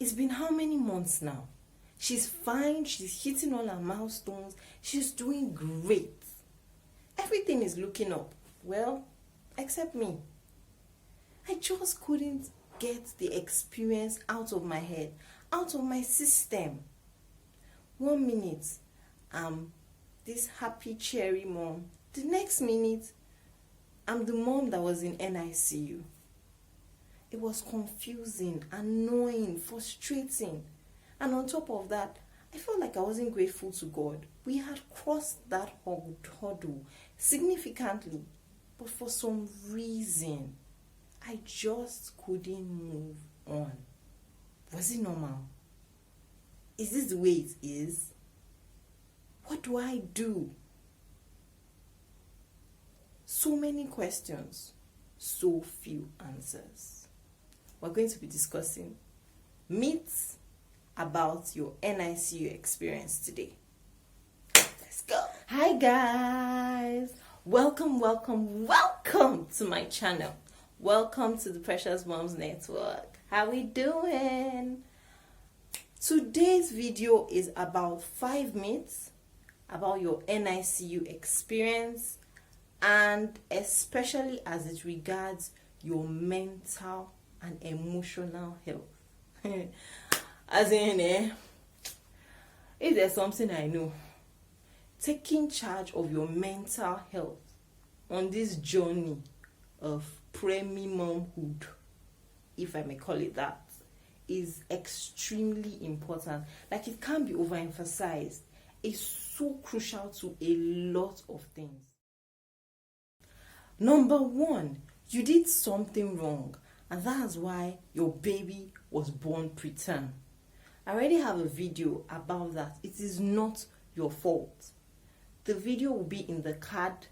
It's been how many months now? She's fine, she's hitting all her milestones, she's doing great. Everything is looking up. Well, except me. I just couldn't get the experience out of my head, out of my system. 1 minute, I'm this happy, cheery mom. The next minute, I'm the mom that was in NICU. It was confusing, annoying, frustrating. And on top of that, I felt like I wasn't grateful to God. We had crossed that hurdle significantly, but for some reason, I just couldn't move on. Was it normal? Is this the way it is? What do I do? So many questions, so few answers. We're going to be discussing myths about your NICU experience today. Let's go. Hi guys. Welcome to my channel. Welcome to the Precious Moms Network. How we doing? Today's video is about 5 myths about your NICU experience, and especially as it regards your mental and emotional health. As in, if there's something I know, taking charge of your mental health on this journey of pre-momhood, if I may call it that, is extremely important. Like, it can't be overemphasized. It's so crucial to a lot of things. Number 1, you did something wrong, and that's why your baby was born preterm. I already have a video about that. It is not your fault. The video will be in the card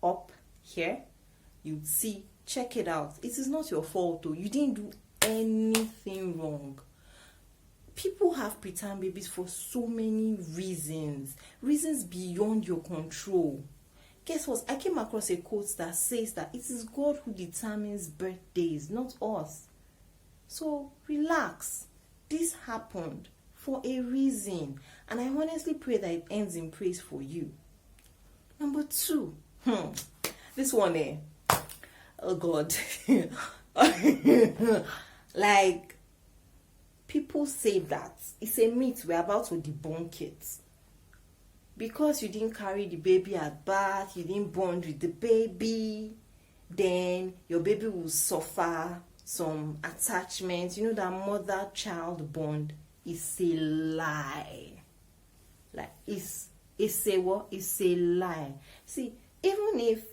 up here. You'd see, check it out. It is not your fault though. You didn't do anything wrong. People have preterm babies for so many reasons beyond your control. Guess what? I came across a quote that says that it is God who determines birthdays, not us. So relax. This happened for a reason, and I honestly pray that it ends in praise for you. Number 2, this one, oh God. Like, people say that it's a myth. We're about to debunk it. Because you didn't carry the baby at birth, you didn't bond with the baby, then your baby will suffer some attachment. You know that mother-child bond is a lie. Like, it's a what? It's a lie. See, even if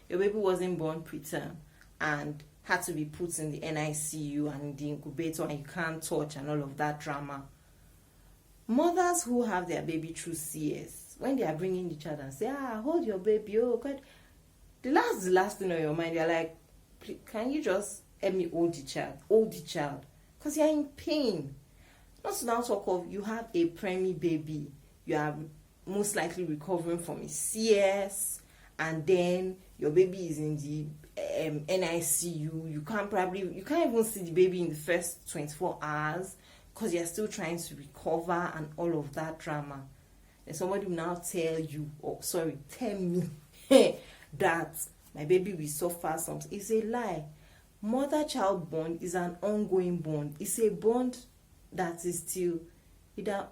your baby wasn't born preterm and had to be put in the NICU and the incubator and you can't touch and all of that drama, mothers who have their baby through CS, when they are bringing the child and say, hold your baby, oh God, the last thing on your mind, you're like, can you just help me hold the child, because you're in pain. Not to now talk of, you have a preemie baby, you are most likely recovering from a CS, and then your baby is in the NICU. You can't even see the baby in the first 24 hours because you're still trying to recover and all of that drama. And somebody will now tell me that my baby will suffer something. It's a lie. Mother-child bond is an ongoing bond. It's a bond that is still,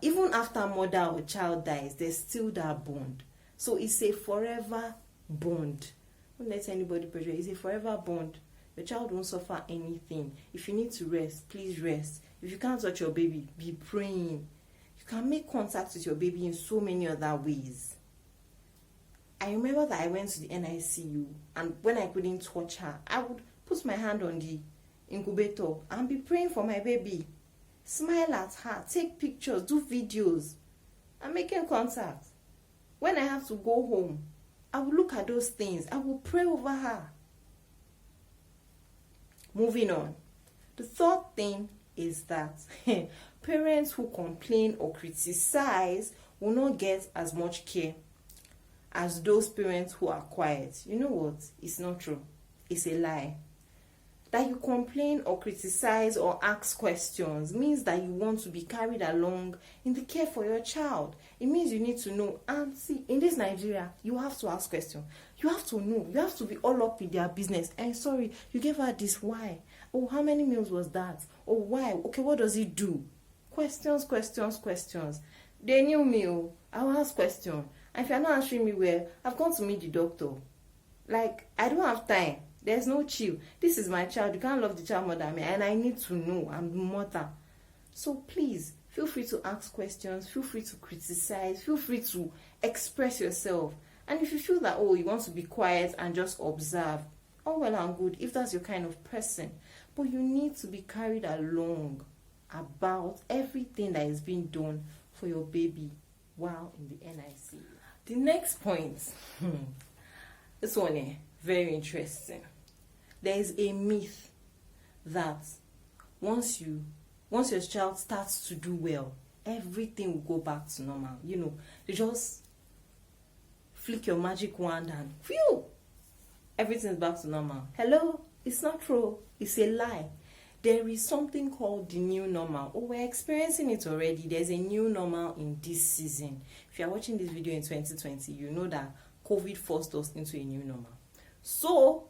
even after mother or child dies, there's still that bond. So it's a forever bond. Don't let anybody pressure. It's a forever bond. Your child won't suffer anything. If you need to rest, please rest. If you can't touch your baby, be praying. You can make contact with your baby in so many other ways. I remember that I went to the NICU, and when I couldn't touch her, I would put my hand on the incubator and be praying for my baby. Smile at her, take pictures, do videos. I'm making contact. When I have to go home, I will look at those things. I will pray over her. Moving on. The third thing is that parents who complain or criticize will not get as much care as those parents who are quiet. You know what? It's not true. It's a lie. That you complain or criticize or ask questions means that you want to be carried along in the care for your child. It means you need to know. And see, in this Nigeria, you have to ask questions. You have to know. You have to be all up in their business. And sorry, you gave her this. Why? Oh, how many meals was that? Oh, why? Okay, what does it do? Questions, questions, questions. They knew me. Oh, I'll ask questions. And if you're not answering me well, I've gone to meet the doctor. Like, I don't have time. There's no chill. This is my child. You can't love the child more than me. And I need to know. I'm the mother. So please, feel free to ask questions. Feel free to criticize. Feel free to express yourself. And if you feel that, oh, you want to be quiet and just observe, oh, well and good, if that's your kind of person. But you need to be carried along about everything that is being done for your baby while in the NICU. The next point, this one, very interesting. There is a myth that once your child starts to do well, everything will go back to normal. You know, you just flick your magic wand and phew, everything's back to normal. Hello? It's not true. It's a lie. There is something called the new normal. Oh, we're experiencing it already. There's a new normal in this season. If you're watching this video in 2020, you know that COVID forced us into a new normal. So,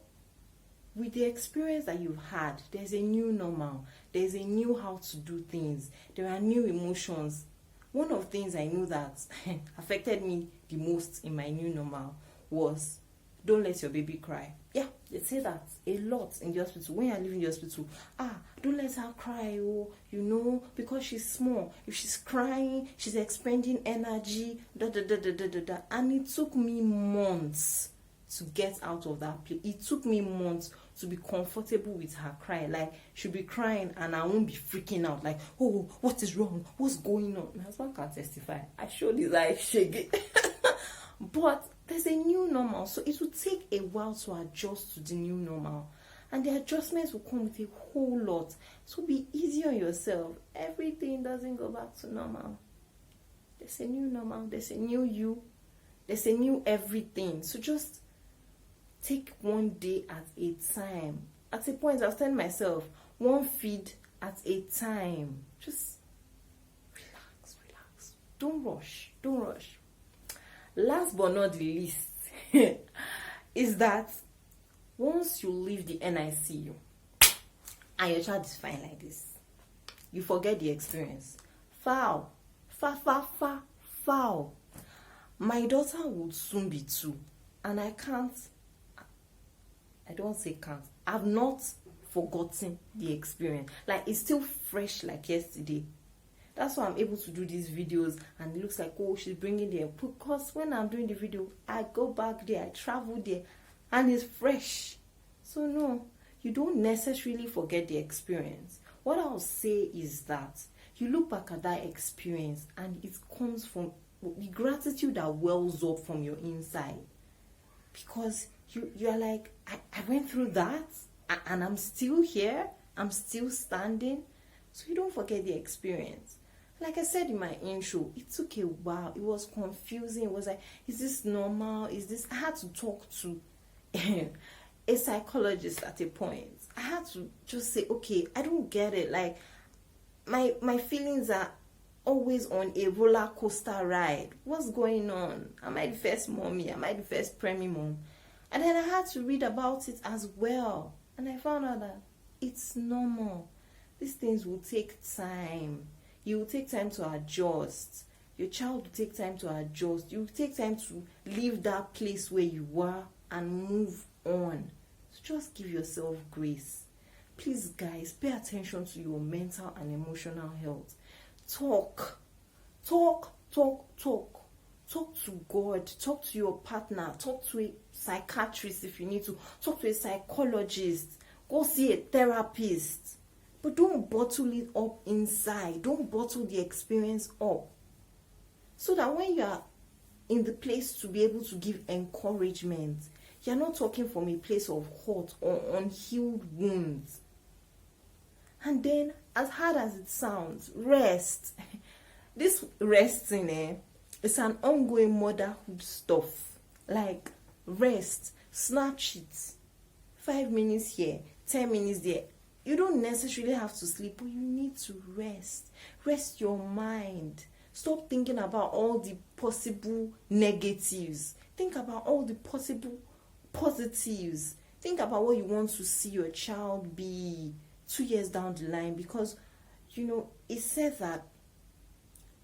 with the experience that you've had, there's a new normal. There's a new how to do things. There are new emotions. One of the things I know that affected me the most in my new normal was, don't let your baby cry. Yeah, they say that a lot in the hospital. When you're leaving the hospital, don't let her cry, oh, you know, because she's small. If she's crying, she's expending energy, And it took me months to get out of that place. It took me months to be comfortable with her cry. Like, she'll be crying and I won't be freaking out. Like, oh, what is wrong? What's going on? My husband can testify. I showed his eyes shaking. But there's a new normal. So it will take a while to adjust to the new normal. And the adjustments will come with a whole lot. So be easy on yourself. Everything doesn't go back to normal. There's a new normal. There's a new you. There's a new everything. So just take one day at a time. At a point, I was telling myself, one feed at a time. Just relax. Don't rush. Last but not the least is that once you leave the NICU and your child is fine like this, you forget the experience. Foul. My daughter would soon be 2, and I've not forgotten the experience. Like, it's still fresh like yesterday. That's why I'm able to do these videos and it looks like, oh, she's bringing them. Because when I'm doing the video, I go back there, I travel there, and it's fresh. So no, you don't necessarily forget the experience. What I'll say is that you look back at that experience and it comes from the gratitude that wells up from your inside. Because you're like, I went through that and I'm still here, I'm still standing. So you don't forget the experience. Like I said in my intro, it took a while. It was confusing. It was like, is this normal? I had to talk to a psychologist at a point. I had to just say, okay, I don't get it. Like, my feelings are always on a roller coaster ride. What's going on? Am I the first mommy? Am I the first preemie mom? And then I had to read about it as well. And I found out that it's normal. These things will take time. You will take time to adjust. Your child will take time to adjust. You will take time to leave that place where you were and move on. So just give yourself grace. Please, guys, pay attention to your mental and emotional health. Talk to God, talk to your partner, talk to a psychiatrist if you need to, talk to a psychologist, go see a therapist. But don't bottle it up inside. Don't bottle the experience up. So that when you are in the place to be able to give encouragement, you're not talking from a place of hurt or unhealed wounds. And then, as hard as it sounds, rest. This resting, it's an ongoing motherhood stuff. Like, rest, snatch it. 5 minutes here, 10 minutes there. You don't necessarily have to sleep, but you need to rest. Rest your mind. Stop thinking about all the possible negatives. Think about all the possible positives. Think about what you want to see your child be 2 years down the line, because it says that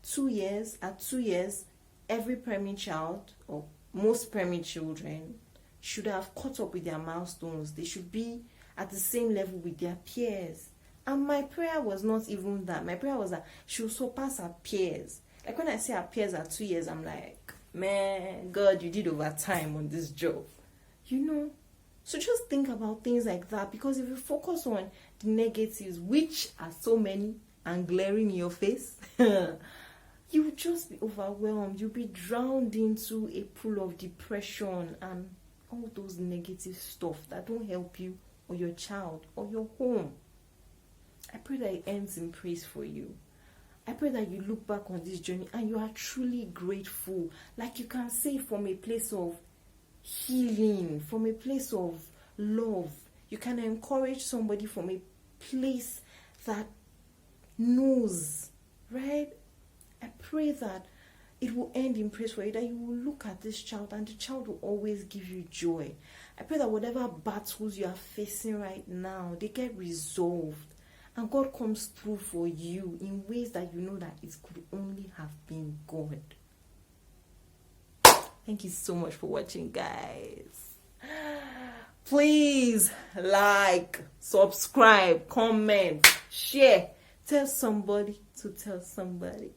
2 years, at 2 years, every preemie child, or most preemie children, should have caught up with their milestones. They should be at the same level with their peers. And my prayer was not even that. My prayer was that she will surpass her peers. Like when I say her peers at 2 years, I'm like, man, God, you did overtime on this job. So just think about things like that, because if you focus on the negatives, which are so many and glaring in your face, you will just be overwhelmed. You'll be drowned into a pool of depression and all those negative stuff that don't help you or your child or your home. I pray that it ends in praise for you. I pray that you look back on this journey and you are truly grateful. Like you can say from a place of healing, from a place of love. You can encourage somebody from a place that knows, right? I pray that it will end in praise for you, that you will look at this child and the child will always give you joy. I pray that whatever battles you are facing right now, they get resolved and God comes through for you in ways that you know that it could only have been God. Thank you so much for watching, guys. Please like, subscribe, comment, share. Tell somebody to tell somebody.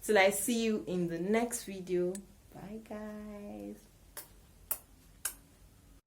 Till I see you in the next video. Bye, guys.